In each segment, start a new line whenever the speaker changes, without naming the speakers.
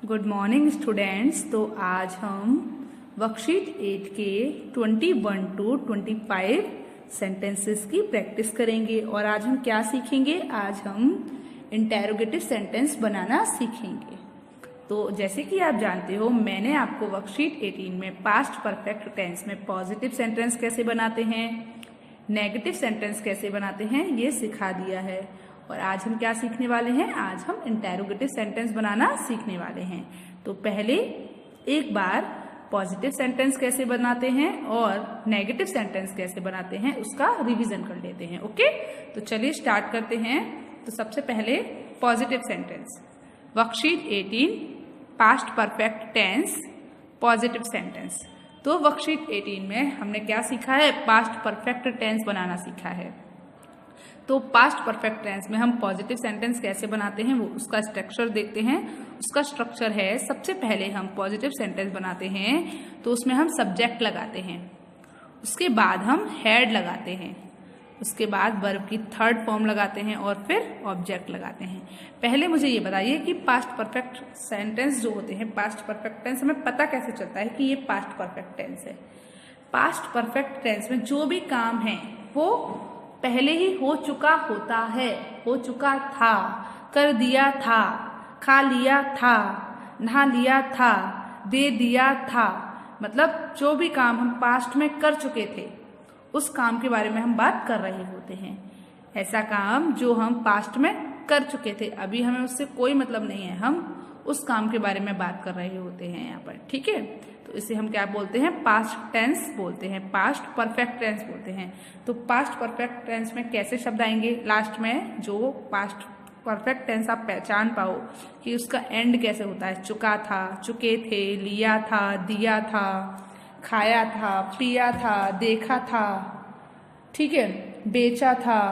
Good morning students. तो आज हम वर्कशीट 8 के 21 to 25 सेंटेंसेस की प्रैक्टिस करेंगे। और आज हम क्या सीखेंगे? आज हम इंटेरोगेटिव सेंटेंस बनाना सीखेंगे। तो जैसे कि आप जानते हो, मैंने आपको वर्कशीट 18 में पास्ट परफेक्ट टेंस में पॉजिटिव सेंटेंस कैसे बनाते हैं, नेगेटिव सेंटेंस कैसे बनाते हैं, ये सिखा दिया है। और आज हम क्या सीखने वाले हैं? आज हम इंटेरोगेटिव सेंटेंस बनाना सीखने वाले हैं। तो पहले एक बार पॉजिटिव सेंटेंस कैसे बनाते हैं और नेगेटिव सेंटेंस कैसे बनाते हैं उसका रिवीजन कर लेते हैं। ओके, तो चलिए स्टार्ट करते हैं। तो सबसे पहले positive sentence, worksheet 18 past perfect tense positive sentence. तो वर्कशीट 18 में हमने क्या सीखा है? पास्ट परफेक्ट टेंस बनाना सीखा है। तो पास्ट परफेक्ट टेंस में हम पॉजिटिव सेंटेंस कैसे बनाते हैं वो उसका स्ट्रक्चर देखते हैं। उसका स्ट्रक्चर है, सबसे पहले हम पॉजिटिव सेंटेंस बनाते हैं तो उसमें हम सब्जेक्ट लगाते हैं, उसके बाद हम हेड लगाते हैं, उसके बाद वर्ब की थर्ड फॉर्म लगाते हैं और फिर ऑब्जेक्ट लगाते हैं। पहले मुझे ये बताइए कि पास्ट परफेक्ट सेंटेंस जो होते हैं, पास्ट परफेक्ट टेंस हमें पता कैसे चलता है कि ये पास्ट परफेक्ट टेंस है? पास्ट परफेक्ट टेंस में जो भी काम है वो पहले ही हो चुका होता है। हो चुका था, कर दिया था, खा लिया था, नहा लिया था, दे दिया था। मतलब जो भी काम हम पास्ट में कर चुके थे उस काम के बारे में हम बात कर रहे होते हैं। ऐसा काम जो हम पास्ट में कर चुके थे, अभी हमें उससे कोई मतलब नहीं है, हम उस काम के बारे में बात कर रहे होते हैं यहाँ पर। ठीक है, तो इसे हम क्या बोलते हैं? पास्ट टेंस बोलते हैं, पास्ट परफेक्ट टेंस बोलते हैं। तो पास्ट परफेक्ट टेंस में कैसे शब्द आएंगे लास्ट में? जो पास्ट परफेक्ट टेंस आप पहचान पाओ कि उसका एंड कैसे होता है। चुका था, चुके थे, लिया था, दिया था, खाया था, पिया था, देखा था, ठीक है, बेचा था,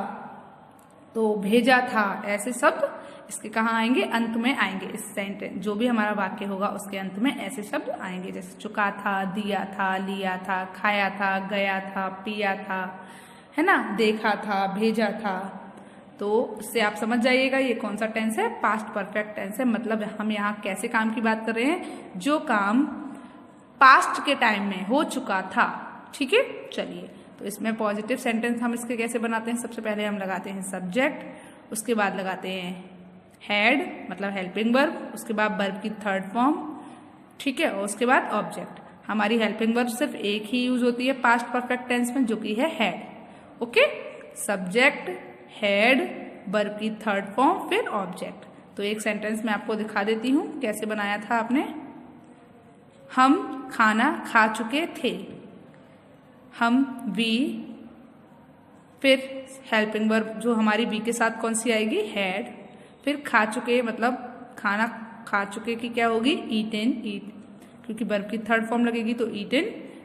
तो भेजा था। ऐसे शब्द इसके कहाँ आएंगे? अंत में आएंगे। इस सेंटेंस जो भी हमारा वाक्य होगा उसके अंत में ऐसे शब्द आएंगे, जैसे चुका था, दिया था, लिया था, खाया था, गया था, पिया था, है ना, देखा था, भेजा था। तो इससे आप समझ जाइएगा ये कौन सा टेंस है? पास्ट परफेक्ट टेंस है। मतलब हम यहाँ कैसे काम की बात कर रहे हैं? जो काम पास्ट के टाइम में हो चुका था। ठीक है, चलिए तो इसमें पॉजिटिव सेंटेंस हम इसके कैसे बनाते हैं? सबसे पहले हम लगाते हैं सब्जेक्ट, उसके बाद लगाते हैं हेड मतलब हेल्पिंग वर्ब, उसके बाद वर्ब की थर्ड फॉर्म, ठीक है, और उसके बाद ऑब्जेक्ट। हमारी हेल्पिंग वर्ब सिर्फ एक ही यूज होती है पास्ट परफेक्ट टेंस में, जो कि है head. Okay, subject, head, verb की थर्ड फॉर्म, फिर ऑब्जेक्ट। तो एक सेंटेंस में आपको दिखा देती हूं कैसे बनाया था आपने। हम खाना खा चुके थे, हम वी, फिर हेल्पिंग वर्ब जो हमारी वी के साथ कौन सी आएगी? हेड, फिर खा चुके मतलब खाना खा चुके की क्या होगी? ईटन, ईट, क्योंकि वर्ब की थर्ड फॉर्म लगेगी तो ईटन,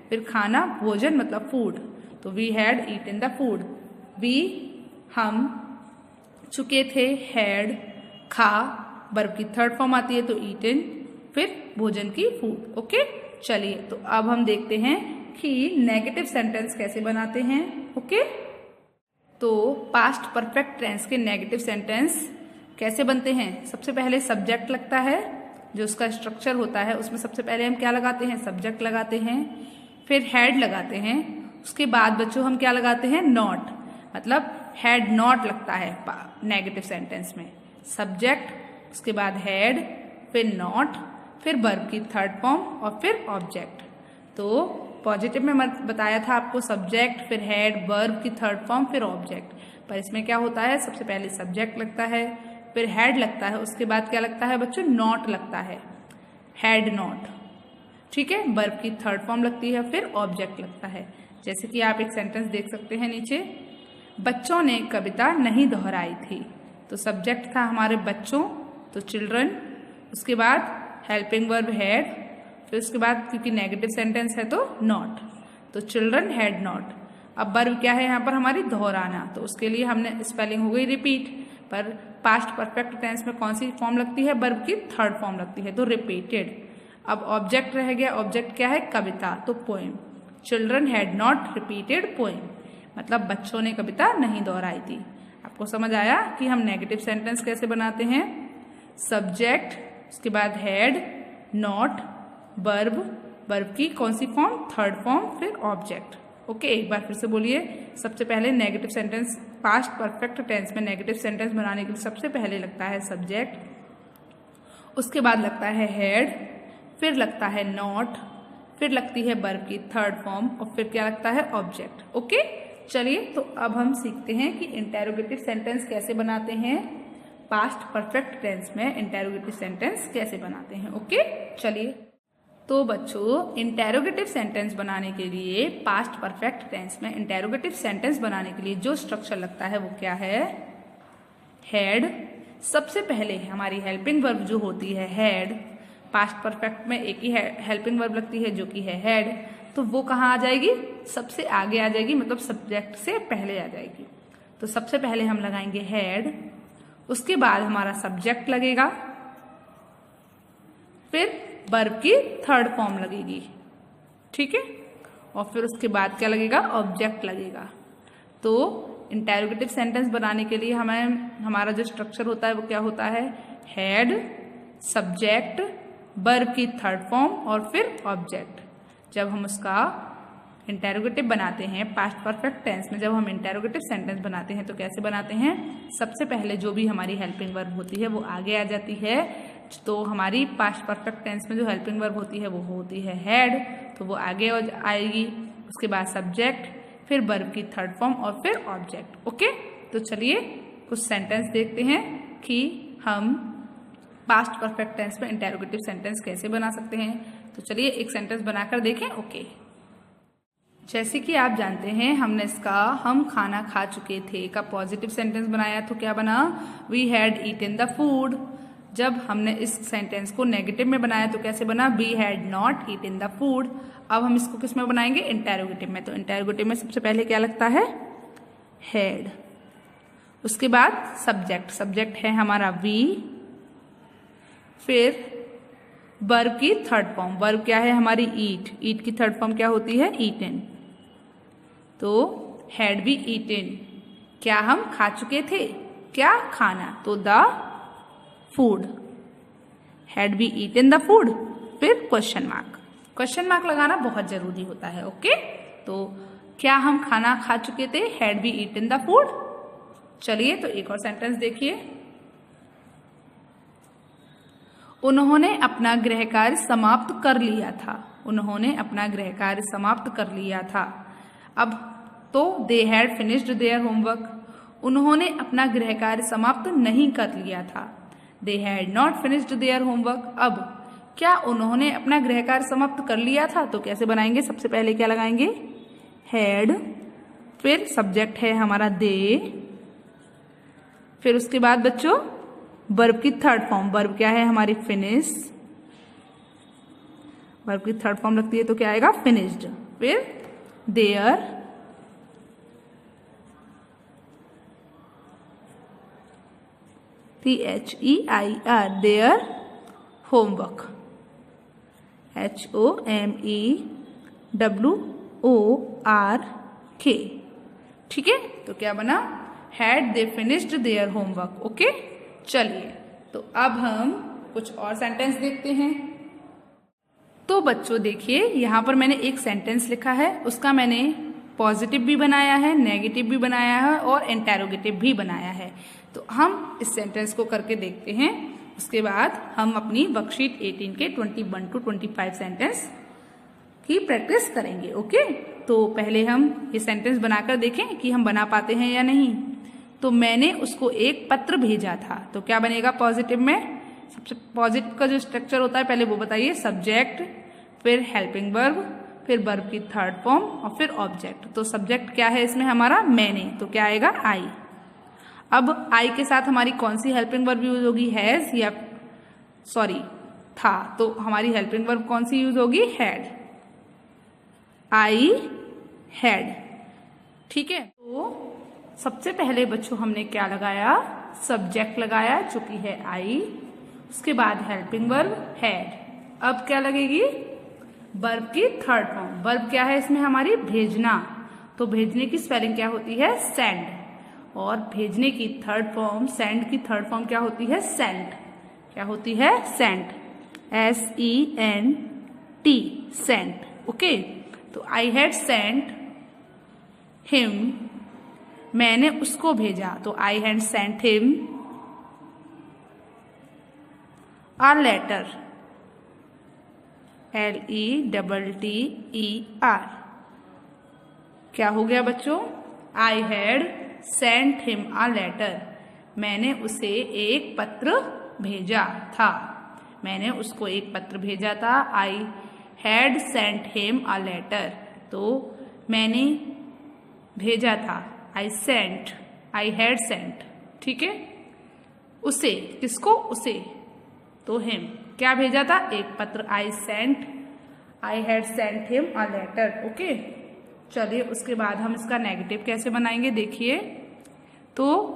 फिर खाना भोजन मतलब फूड, तो we had eaten the food. We हम, चुके थे हैड, खा, वर्ब की थर्ड फॉर्म आती है तो ईटन, फिर भोजन की फूड। ओके, चलिए तो अब हम देखते हैं कि नेगेटिव सेंटेंस कैसे बनाते हैं। ओके, तो पास्ट परफेक्ट टेंस के नेगेटिव सेंटेंस कैसे बनते हैं? सबसे पहले सब्जेक्ट लगता है, जो उसका स्ट्रक्चर होता है उसमें सबसे पहले हम क्या लगाते हैं? सब्जेक्ट लगाते हैं, फिर हेड लगाते हैं, उसके बाद बच्चों हम क्या लगाते हैं? नॉट, मतलब हेड नॉट लगता है नेगेटिव सेंटेंस में। सब्जेक्ट, उसके बाद हेड, फिर नॉट, फिर वर्ब की थर्ड फॉर्म और फिर ऑब्जेक्ट। तो पॉजिटिव में बताया था आपको सब्जेक्ट, फिर हेड, वर्ब की थर्ड फॉर्म, फिर ऑब्जेक्ट। पर इसमें क्या होता है? सबसे पहले सब्जेक्ट लगता है, फिर हेड लगता है, उसके बाद क्या लगता है बच्चों? नॉट लगता है, हेड नॉट, ठीक है, वर्ब की थर्ड फॉर्म लगती है, फिर ऑब्जेक्ट लगता है। जैसे कि आप एक सेंटेंस देख सकते हैं नीचे, बच्चों ने कविता नहीं दोहराई थी। तो सब्जेक्ट था हमारे बच्चों, तो चिल्ड्रन, उसके बाद हेल्पिंग वर्ब हेड, फिर उसके बाद क्योंकि नेगेटिव सेंटेंस है तो नॉट, तो चिल्ड्रन हैड नॉट। अब वर्ब क्या है यहाँ पर? हमारी दोहराना, तो उसके लिए हमने स्पेलिंग हो गई रिपीट। पर पास्ट परफेक्ट टेंस में कौन सी फॉर्म लगती है? वर्ब की थर्ड फॉर्म लगती है, तो रिपीटेड। अब ऑब्जेक्ट रह गया, ऑब्जेक्ट क्या है? कविता, तो poem. Children had not repeated poem, मतलब बच्चों ने कविता नहीं दोहराई थी। आपको समझ आया कि हम नेगेटिव सेंटेंस कैसे बनाते हैं? सब्जेक्ट, उसके बाद हेड, नॉट, वर्ब, वर्ब की कौन सी फॉर्म, थर्ड फॉर्म, फिर ऑब्जेक्ट। ओके, एक बार फिर से बोलिए। सबसे पहले negative sentence, past perfect tense में नेगेटिव सेंटेंस बनाने के लिए सबसे पहले लगता है सब्जेक्ट, उसके बाद लगता है हेड, फिर लगता है नॉट, फिर लगती है वर्ब की थर्ड फॉर्म और फिर क्या लगता है ऑब्जेक्ट। ओके, चलिए तो अब हम सीखते हैं कि इंटेरोगेटिव सेंटेंस कैसे बनाते हैं, पास्ट परफेक्ट टेंस में इंटेरोगेटिव सेंटेंस कैसे बनाते हैं। ओके, चलिए तो बच्चों इंटेरोगेटिव सेंटेंस बनाने के लिए, पास्ट परफेक्ट टेंस में इंटेरोगेटिव सेंटेंस बनाने के लिए जो स्ट्रक्चर लगता है वो क्या है, हेड। सबसे पहले हमारी हेल्पिंग वर्ब जो होती है हेड, पास्ट परफेक्ट में एक ही हेल्पिंग वर्ब लगती है जो कि है हेड, तो वो कहाँ आ जाएगी, सबसे आगे आ जाएगी, मतलब सब्जेक्ट से पहले आ जाएगी। तो सबसे पहले हम लगाएंगे हेड, उसके बाद हमारा सब्जेक्ट लगेगा, फिर वर्ब की थर्ड फॉर्म लगेगी, ठीक है, और फिर उसके बाद क्या लगेगा, ऑब्जेक्ट लगेगा। तो इंटेरोगेटिव सेंटेंस बनाने के लिए हमारा जो स्ट्रक्चर होता है वो क्या होता है, हेड, सब्जेक्ट, वर्ब की थर्ड फॉर्म और फिर ऑब्जेक्ट। जब हम उसका इंटेरोगेटिव बनाते हैं, पास्ट परफेक्ट टेंस में जब हम इंटेरोगेटिव सेंटेंस बनाते हैं तो कैसे बनाते हैं, सबसे पहले जो भी हमारी हेल्पिंग वर्ब होती है वो आगे आ जाती है। तो हमारी पास्ट परफेक्ट टेंस में जो हेल्पिंग वर्ब होती है वो होती है हेड, तो वो आगे आएगी, उसके बाद सब्जेक्ट, फिर वर्ब की थर्ड फॉर्म और फिर ऑब्जेक्ट। ओके, तो चलिए कुछ सेंटेंस देखते हैं कि हम पास्ट परफेक्ट टेंस में इंटेरोगेटिव सेंटेंस कैसे बना सकते हैं। तो चलिए एक सेंटेंस बनाकर देखें। ओके, जैसे कि आप जानते हैं हमने इसका हम खाना खा चुके थे का पॉजिटिव सेंटेंस बनाया, तो क्या बना, we had eaten the food. जब हमने इस सेंटेंस को नेगेटिव में बनाया तो कैसे बना, we had not eaten the food. अब हम इसको किस में बनाएंगे, इंटेरोगेटिव में। तो इंटेरोगेटिव में सबसे पहले क्या लगता है, हेड, उसके बाद सब्जेक्ट, सब्जेक्ट है हमारा वी, फिर वर्ब की थर्ड फॉर्म, वर्ब क्या है हमारी ईट, ईट की थर्ड फॉर्म क्या होती है, ईटन। तो हैड बी ईटन, क्या हम खा चुके थे, क्या खाना, तो the food, had be eaten the food. फिर क्वेश्चन मार्क, क्वेश्चन मार्क लगाना बहुत जरूरी होता है। ओके, तो क्या हम खाना खा चुके थे, had be eaten the food. चलिए तो एक और सेंटेंस देखिए, उन्होंने अपना गृह कार्य समाप्त कर लिया था, उन्होंने अपना गृह कार्य समाप्त कर लिया था। अब तो they had finished their homework, उन्होंने अपना गृह कार्य समाप्त नहीं कर लिया था, they had not finished their homework. अब क्या उन्होंने अपना गृह कार्य समाप्त कर लिया था, तो कैसे बनाएंगे, सबसे पहले क्या लगाएंगे, हैड, फिर सब्जेक्ट है हमारा दे, फिर उसके बाद बच्चों वर्ब की थर्ड फॉर्म, वर्ब क्या है हमारी फिनिश, वर्ब की थर्ड फॉर्म लगती है तो क्या आएगा, फिनिश्ड, फिर their, THEIR, their homework, HOMEWORK। ठीक है, तो क्या बना, had they finished their homework. Okay, चलिए तो अब हम कुछ और सेंटेंस देखते हैं। तो बच्चों देखिए यहाँ पर मैंने एक सेंटेंस लिखा है, उसका मैंने पॉजिटिव भी बनाया है, नेगेटिव भी बनाया है और इंटेरोगेटिव भी बनाया है। तो हम इस सेंटेंस को करके देखते हैं, उसके बाद हम अपनी वर्कशीट 18 के 21 to 25 सेंटेंस की प्रैक्टिस करेंगे। ओके, तो पहले हम ये सेंटेंस बनाकर देखें कि हम बना पाते हैं या नहीं। तो मैंने उसको एक पत्र भेजा था, तो क्या बनेगा पॉजिटिव में, सबसे पॉजिटिव का जो स्ट्रक्चर होता है पहले वो बताइए, सब्जेक्ट, फिर हेल्पिंग वर्ब, फिर वर्ब की थर्ड फॉर्म और फिर ऑब्जेक्ट। तो सब्जेक्ट क्या है इसमें हमारा, मैंने, तो क्या आएगा, आई। अब आई के साथ हमारी कौन सी हेल्पिंग वर्ब यूज होगी, हैज या सॉरी था, तो हमारी हेल्पिंग वर्ब कौन सी यूज होगी, हैड, आई हैड। ठीक है, तो सबसे पहले बच्चों हमने क्या लगाया, सब्जेक्ट लगाया जो कि है आई, उसके बाद हेल्पिंग वर्ब हैड। अब क्या लगेगी, वर्ब की थर्ड फॉर्म, वर्ब क्या है इसमें हमारी, भेजना, तो भेजने की स्पेलिंग क्या होती है, सेंड, और भेजने की थर्ड फॉर्म, सेंड की थर्ड फॉर्म क्या होती है, सेंट, क्या होती है, सेंट। SENT, Saint. ओके, तो आई हैड सेंट हिम, मैंने उसको भेजा, तो I had sent him a letter, LETTER। क्या हो गया बच्चों? I had sent him a letter, मैंने उसे एक पत्र भेजा था, मैंने उसको एक पत्र भेजा था। I had sent him a letter, तो मैंने भेजा था। आई हैड सेंट, ठीक है। उसे, किसको? उसे, तो हिम, क्या भेजा था? एक पत्र। I had sent him a letter. Okay, चलिए उसके बाद हम इसका नेगेटिव कैसे बनाएंगे देखिए। तो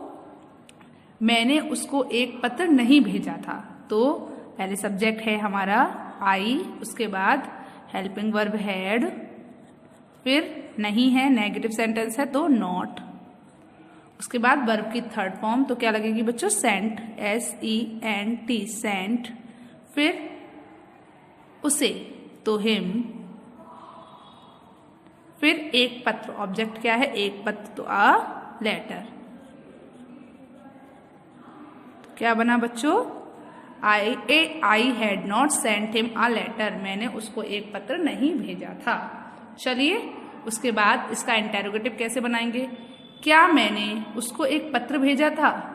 मैंने उसको एक पत्र नहीं भेजा था, तो पहले सब्जेक्ट है हमारा आई, उसके बाद हेल्पिंग वर्ब हैड, फिर नहीं है, नेगेटिव सेंटेंस है तो नॉट, उसके बाद वर्ब की थर्ड फॉर्म तो क्या लगेगी बच्चों? सेंट, SENT, सेंट, फिर उसे तो हिम, फिर एक पत्र, ऑब्जेक्ट क्या है? एक पत्र, तो अ लेटर। क्या बना बच्चों? I had not sent him a letter, मैंने उसको एक पत्र नहीं भेजा था। चलिए उसके बाद इसका इंटेरोगेटिव कैसे बनाएंगे। क्या मैंने उसको एक पत्र भेजा था?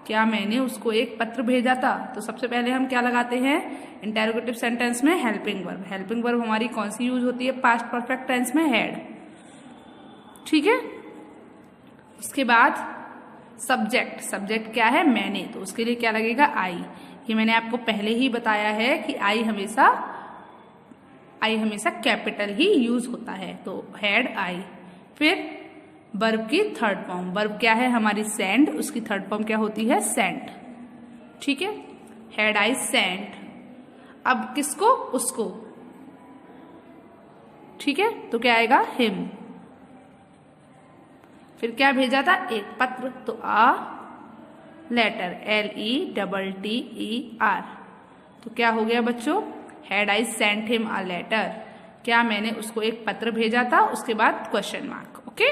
क्या मैंने उसको एक पत्र भेजा था? तो सबसे पहले हम क्या लगाते हैं इंटेरोगेटिव सेंटेंस में? Helping verb. हेल्पिंग वर्ब हमारी कौन सी यूज होती है? पास्ट परफेक्ट टेंस में हैड, ठीक है। उसके बाद सब्जेक्ट क्या है? मैंने, तो उसके लिए क्या लगेगा? आई। ये मैंने आपको पहले ही बताया है कि आई हमेशा कैपिटल ही यूज होता है, तो हैड आई। फिर वर्ब की थर्ड फॉर्म, वर्ब क्या है हमारी? सेंड, उसकी थर्ड फॉर्म क्या होती है? सेंट, ठीक है। हैड आई सेंट, अब किसको? उसको, ठीक है, तो क्या आएगा? हिम। फिर क्या भेजा था? एक पत्र, तो अ लेटर, LETTER। तो क्या हो गया बच्चों? Had I sent him a letter, क्या मैंने उसको एक पत्र भेजा था? उसके बाद क्वेश्चन मार्क। ओके,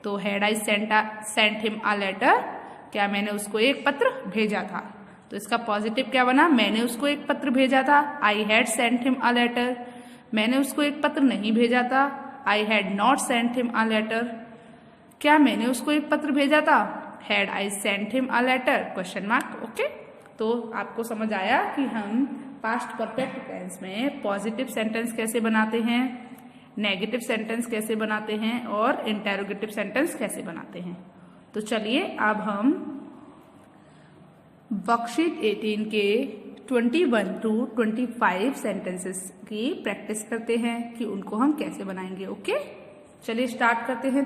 तो had I sent him a letter, क्या मैंने उसको एक पत्र भेजा था? तो इसका पॉजिटिव क्या बना? मैंने उसको एक पत्र भेजा था, I had sent him a letter. मैंने उसको एक पत्र नहीं भेजा था, I had not sent him a letter. क्या मैंने उसको एक पत्र भेजा था? Had I sent him a letter, question mark. Okay, तो आपको समझ आया कि हम पास्ट परफेक्ट टेंस में पॉजिटिव सेंटेंस कैसे बनाते हैं, नेगेटिव सेंटेंस कैसे बनाते हैं और इंटेरोगेटिव सेंटेंस कैसे बनाते हैं। तो चलिए अब हम वर्कशीट 18 के 21 to 25 सेंटेंसेस की प्रैक्टिस करते हैं कि उनको हम कैसे बनाएंगे। ओके, चलिए स्टार्ट करते हैं।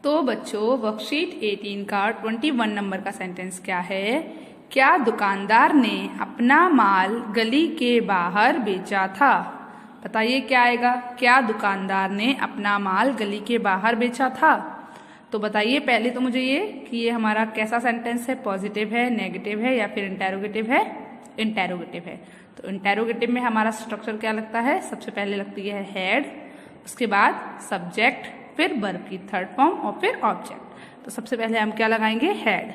तो बच्चों वर्कशीट 18 का 21 नंबर का सेंटेंस क्या है? क्या दुकानदार ने अपना माल गली के बाहर बेचा था? बताइए क्या आएगा? क्या दुकानदार ने अपना माल गली के बाहर बेचा था? तो बताइए पहले तो मुझे ये कि ये हमारा कैसा सेंटेंस है, पॉजिटिव है, नेगेटिव है या फिर इंटेरोगेटिव है? इंटेरोगेटिव है। तो इंटेरोगेटिव में हमारा स्ट्रक्चर क्या लगता है? सबसे पहले लगती है हेड, उसके बाद सब्जेक्ट, फिर वर्ब की थर्ड फॉर्म और फिर ऑब्जेक्ट। तो सबसे पहले हम क्या लगाएंगे? हेड।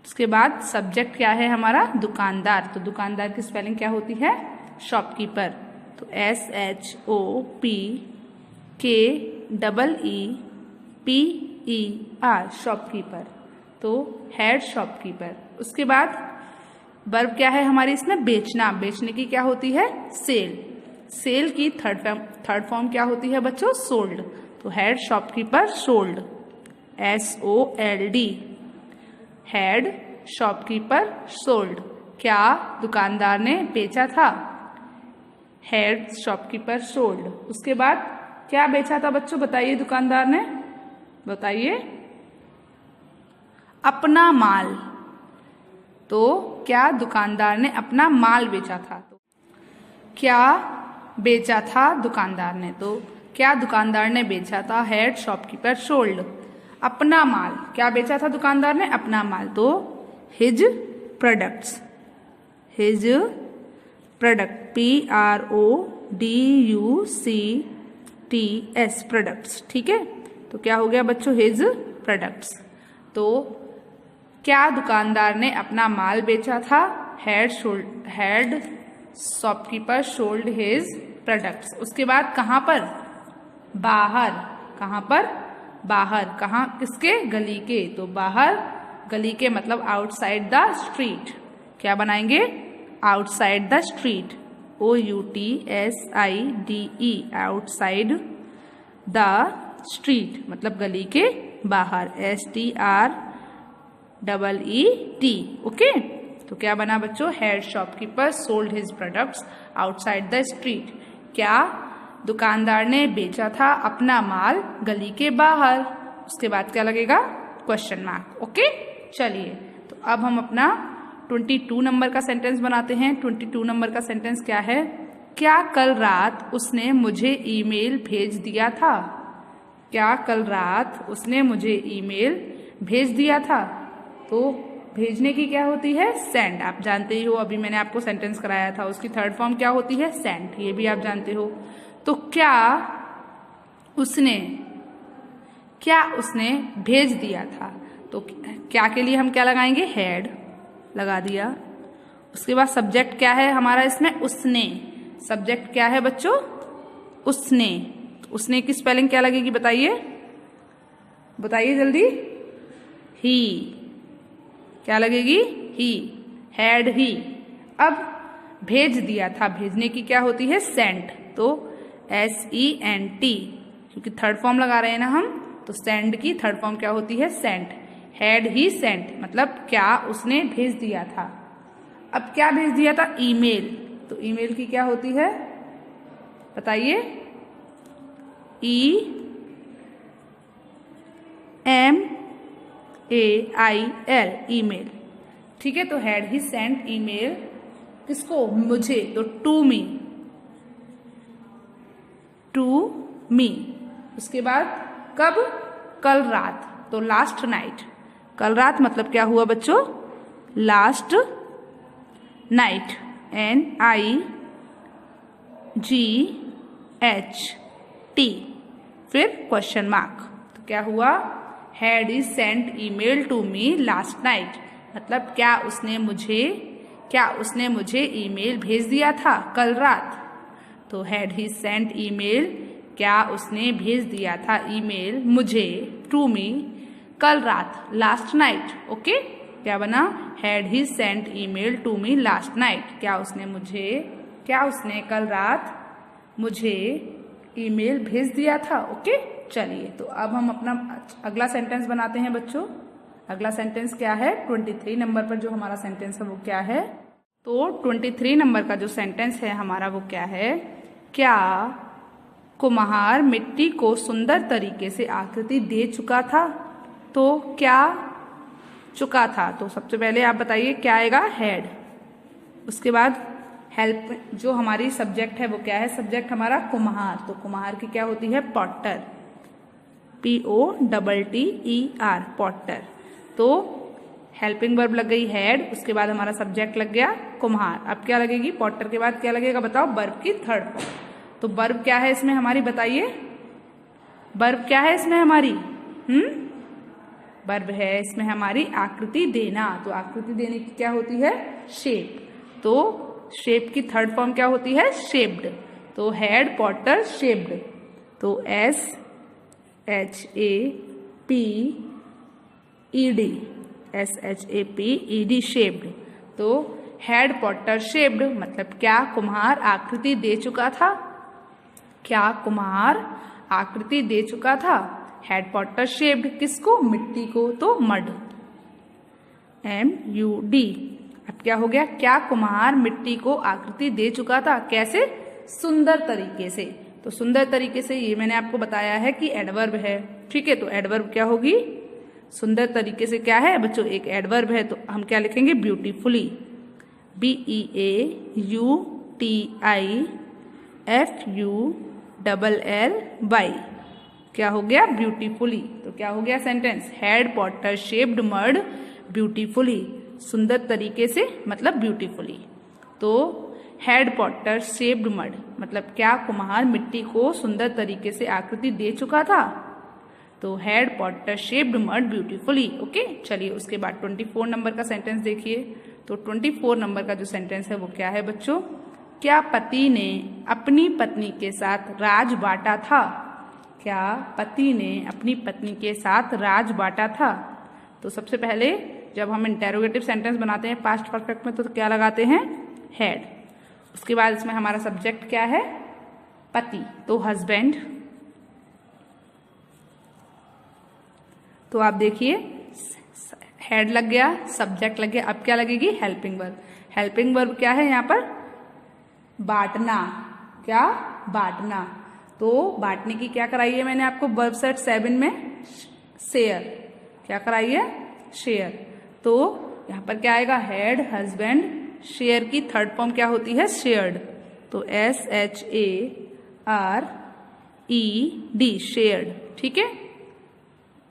उसके बाद सब्जेक्ट क्या है हमारा? दुकानदार। तो दुकानदार की स्पेलिंग क्या होती है? शॉपकीपर। तो SHOPKEEPER, शॉपकीपर। तो हेड शॉपकीपर। उसके बाद वर्ब क्या है हमारी इसमें? बेचना। बेचने की क्या होती है? सेल। सेल की थर्ड फॉर्म क्या होती है बच्चों? सोल्ड। तो head shopkeeper sold, SOLD, head shopkeeper sold. क्या दुकानदार ने बेचा था? Head shopkeeper sold. उसके बाद क्या बेचा था बच्चों? बताइए दुकानदार ने, बताइए। अपना माल। तो क्या दुकानदार ने अपना माल बेचा था? तो क्या बेचा था दुकानदार ने? तो क्या दुकानदार ने बेचा था? हेड शॉपकीपर सोल्ड अपना माल। क्या बेचा था दुकानदार ने? अपना माल। तो his products, his product, PRODUCTS products. ठीक है, तो क्या हो गया बच्चों, हिज प्रोडक्ट्स। तो क्या दुकानदार ने अपना माल बेचा था, had shopkeeper sold his products. उसके बाद कहाँ पर, बाहर, कहाँ पर, बाहर, कहाँ, किसके, गली के, तो बाहर गली के मतलब आउटसाइड द स्ट्रीट। क्या बनाएंगे, outside the street, OUTSIDE, outside the street मतलब गली के बाहर, STREET। ओके, तो क्या बना बच्चों, head shopkeeper sold his products outside the street. क्या दुकानदार ने बेचा था अपना माल गली के बाहर। उसके बाद क्या लगेगा, क्वेश्चन मार्क। ओके, चलिए तो अब हम अपना 22 नंबर का सेंटेंस बनाते हैं। 22 नंबर का सेंटेंस क्या है, क्या कल रात उसने मुझे ईमेल भेज दिया था। क्या कल रात उसने मुझे ईमेल भेज दिया था। तो भेजने की क्या होती है, सेंड। आप जानते ही हो, अभी मैंने आपको सेंटेंस कराया था, उसकी थर्ड फॉर्म क्या होती है, सेंड, ये भी आप जानते हो। तो क्या उसने भेज दिया था, तो क्या के लिए हम क्या लगाएंगे, हैड लगा दिया। उसके बाद सब्जेक्ट क्या है हमारा इसमें, उसने। सब्जेक्ट क्या है बच्चों, उसने। उसने की स्पेलिंग क्या लगेगी, बताइए, बताइए जल्दी, ही। क्या लगेगी, ही, हैड ही। अब भेज दिया था, भेजने की क्या होती है, सेंट, तो SENT, क्योंकि थर्ड फॉर्म लगा रहे हैं ना हम, तो सेंड की थर्ड फॉर्म क्या होती है, सेंट। हैड ही सेंट मतलब क्या उसने भेज दिया था। अब क्या भेज दिया था, ईमेल, तो ईमेल की क्या होती है, बताइए, EMAIL, ईमेल। ठीक है, तो हैड ही सेंट ईमेल किसको, मुझे, तो टू मी। उसके बाद कब, कल रात, तो लास्ट नाइट। कल रात मतलब क्या हुआ बच्चों, लास्ट नाइट, NIGHT, फिर क्वेश्चन मार्क। तो क्या हुआ, had he sent email to me last night, मतलब क्या उसने मुझे ईमेल भेज दिया था कल रात। तो हैड ही सेंट ईमेल, क्या उसने भेज दिया था ईमेल मुझे, टू मी, कल रात, लास्ट नाइट। ओके, क्या बना, had he sent email to me last night, क्या उसने कल रात मुझे ईमेल भेज दिया था। ओके, चलिए तो अब हम अपना अगला सेंटेंस बनाते हैं बच्चों। अगला सेंटेंस क्या है, 23 नंबर पर जो हमारा सेंटेंस है वो क्या है, तो 23 नंबर का जो सेंटेंस है हमारा वो क्या है, क्या कुम्हार मिट्टी को सुंदर तरीके से आकृति दे चुका था। तो क्या चुका था, तो सबसे पहले आप बताइए क्या आएगा, हैड। उसके बाद हेल्प, जो हमारी सब्जेक्ट है वो क्या है, सब्जेक्ट हमारा कुम्हार, तो कुम्हार की क्या होती है, पॉटर, POTTER, पॉटर। तो हेल्पिंग वर्ब लग गई हैड, उसके बाद हमारा सब्जेक्ट लग गया कुम्हार। अब क्या लगेगी, पॉटर के बाद क्या लगेगा, बताओ, वर्ब की थर्ड फॉर्म। तो वर्ब क्या है इसमें हमारी, बताइए, वर्ब क्या है इसमें हमारी, वर्ब है इसमें हमारी आकृति देना। तो आकृति देने की क्या होती है, शेप। तो शेप की थर्ड फॉर्म क्या होती है, शेप्ड। तो हैड पॉटर शेप्ड, तो SHAPED, शेप्ड। तो हैड पॉटर शेप्ड मतलब क्या कुम्हार आकृति दे चुका था, क्या कुम्हार आकृति दे चुका था। हैड पॉटर शेप्ड किसको, मिट्टी को, तो मड, MUD। अब क्या हो गया, क्या कुम्हार मिट्टी को आकृति दे चुका था, कैसे, सुंदर तरीके से। तो सुंदर तरीके से ये मैंने आपको बताया है कि एडवर्ब है। ठीक है, तो एडवर्ब क्या होगी, सुंदर तरीके से क्या है बच्चों, एक एडवर्ब है, तो हम क्या लिखेंगे, ब्यूटीफुली, BEAUTIFULLY। क्या हो गया, ब्यूटीफुली। तो क्या हो गया sentence, had Potter shaped mud beautifully, सुंदर तरीके से मतलब ब्यूटीफुली। तो हैड पॉटर शेप्ड मड, मतलब क्या कुम्हार मिट्टी को सुंदर तरीके से आकृति दे चुका था। तो had Potter shaped mud beautifully. Okay, चलिए उसके बाद 24 नंबर का सेंटेंस देखिए। तो 24 नंबर का जो सेंटेंस है वो क्या है बच्चों? क्या पति ने अपनी पत्नी के साथ राज बांटा था? क्या पति ने अपनी पत्नी के साथ राज बांटा था? तो सबसे पहले जब हम इंटेरोगेटिव सेंटेंस बनाते हैं पास्ट परफेक्ट में तो क्या लगाते हैं? हैड। उसके बाद इसमें हमारा सब्जेक्ट क्या है? पति, तो हस्बैंड। तो आप देखिए हेड लग गया, सब्जेक्ट लग गया, अब क्या लगेगी? Helping verb. हेल्पिंग वर्ब क्या है यहाँ पर? बांटना। क्या? बांटना। तो बांटने की क्या कराई है मैंने आपको वर्ब सेट 7 में? शेयर। क्या कराई है? शेयर। तो यहाँ पर क्या आएगा? हेड, हस्बैंड, शेयर की थर्ड फॉर्म क्या होती है? शेयर्ड। तो SHARED, शेयर्ड। ठीक है।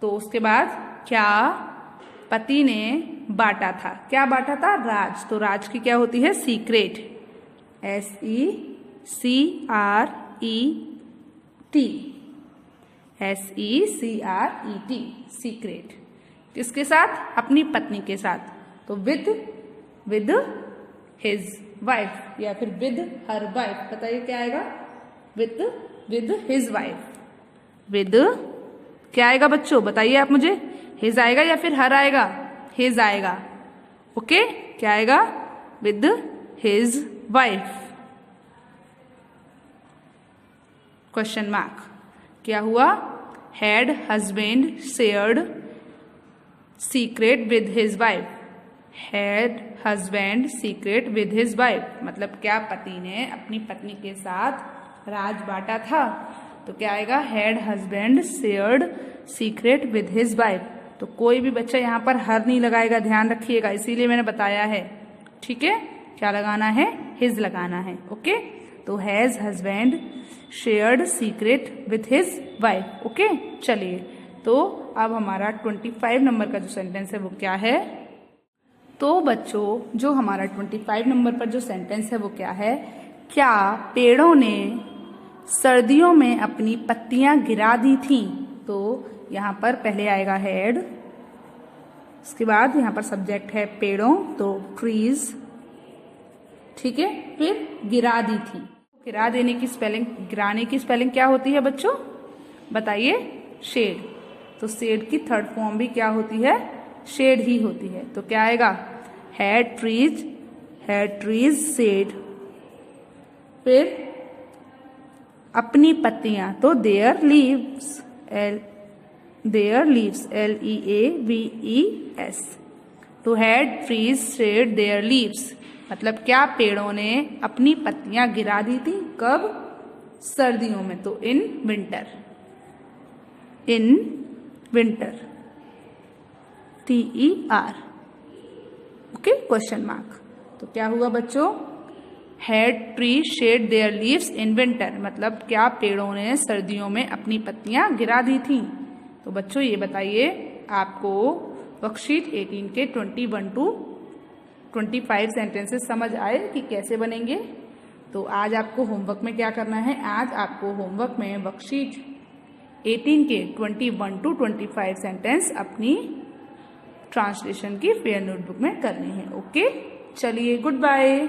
तो उसके बाद क्या पति ने बांटा था? क्या बांटा था? राज। तो राज की क्या होती है? सीक्रेट। SECRET। SECRET, secret. किसके साथ? अपनी पत्नी के साथ। तो विद हिज वाइफ या फिर विद हर वाइफ। बताइए क्या आएगा? With his wife. विद क्या आएगा बच्चों? बताइए आप मुझे। हिज आएगा या फिर हर आएगा? हिज आएगा। ओके, क्या आएगा? With his wife. Question mark. क्या हुआ? Had husband shared secret with his wife. Had husband secret with his wife, मतलब क्या पति ने अपनी पत्नी के साथ राज बांटा था? तो क्या आएगा? Had husband shared secret with his wife. तो कोई भी बच्चा यहाँ पर हर नहीं लगाएगा, ध्यान रखिएगा, इसीलिए मैंने बताया है। ठीक है, क्या लगाना है? हिज लगाना है। ओके, तो has husband shared secret with his wife. Okay, चलिए तो अब हमारा 25 नंबर का जो सेंटेंस है वो क्या है? तो बच्चों जो हमारा 25 नंबर पर जो सेंटेंस है वो क्या है? क्या पेड़ों ने सर्दियों में अपनी पत्तियां गिरा दी थीं? तो यहाँ पर पहले आएगा हेड, उसके बाद यहाँ पर सब्जेक्ट है पेड़ों, तो ट्रीज। ठीक है, फिर गिरा दी थी। गिरा देने की स्पेलिंग, गिराने की स्पेलिंग क्या होती है बच्चों? बताइए। शेड। तो शेड की थर्ड फॉर्म भी क्या होती है? शेड ही होती है। तो क्या आएगा? Had trees shed. फिर अपनी पत्तियां, तो देयर लीव्स, LEAVES। तो had trees shed their leaves, मतलब क्या पेड़ों ने अपनी पत्तियां गिरा दी थी? कब? सर्दियों में। तो in winter. TER। Okay, question mark. तो क्या हुआ बच्चों? Had tree shade their leaves in winter, मतलब क्या पेड़ों ने सर्दियों में अपनी पत्तियां गिरा दी थी? तो बच्चों ये बताइए, आपको वर्कशीट 18 के 21 to 25 सेंटेंसेस समझ आए कि कैसे बनेंगे? तो आज आपको होमवर्क में क्या करना है? आज आपको होमवर्क में वर्कशीट 18 के 21 to 25 सेंटेंस अपनी ट्रांसलेशन की फेयर नोटबुक में करने हैं। ओके, चलिए, गुड बाय।